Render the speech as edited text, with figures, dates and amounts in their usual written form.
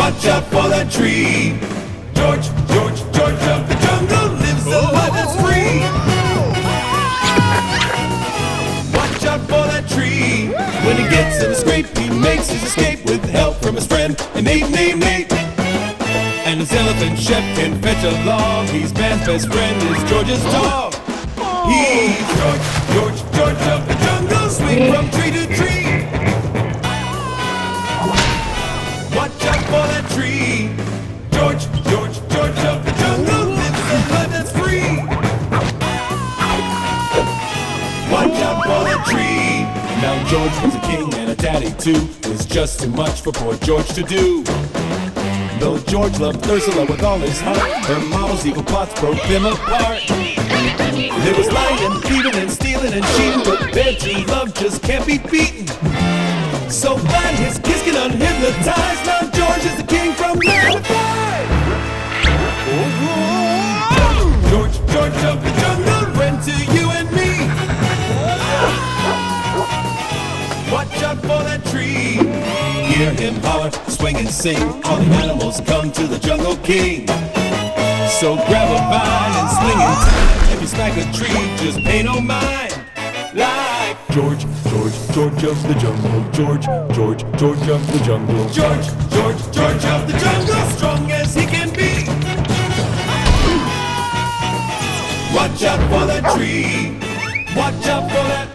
Watch out for that tree. George, George, George of the jungle lives a life that's free. Watch out for that tree. When he gets in a scrape, he makes his escape with help from his friend, a mate named Nate. And his elephant chef can fetch a log. He's man's best friend is George's dog. He's George, George, George of the jungle, swing from tree to tree. Watch out for that tree. George, George, George of the jungle lives a life that's free. Watch out for that tree. Now George was a king and a daddy too. It was just too much for poor George to do. Though George loved Ursula with all his heart, her mama's evil plots broke them apart. There was lying, thieving, and stealing and cheating, but their true love just can't be beaten. So blind his kiss can unhypnotize. Now George is the king from 9 to 5. George, George of the jungle, friend to you and me. Watch out for that tree. Hear him holler, swing and sing. All the animals come to the Jungle King. So grab a vine and swing in time. If you smack a tree, just pay no mind. Like George, George, George of the jungle. George, George, George of the jungle. George, George, George of the jungle, strong as he can be. Watch out for that tree. Watch out for that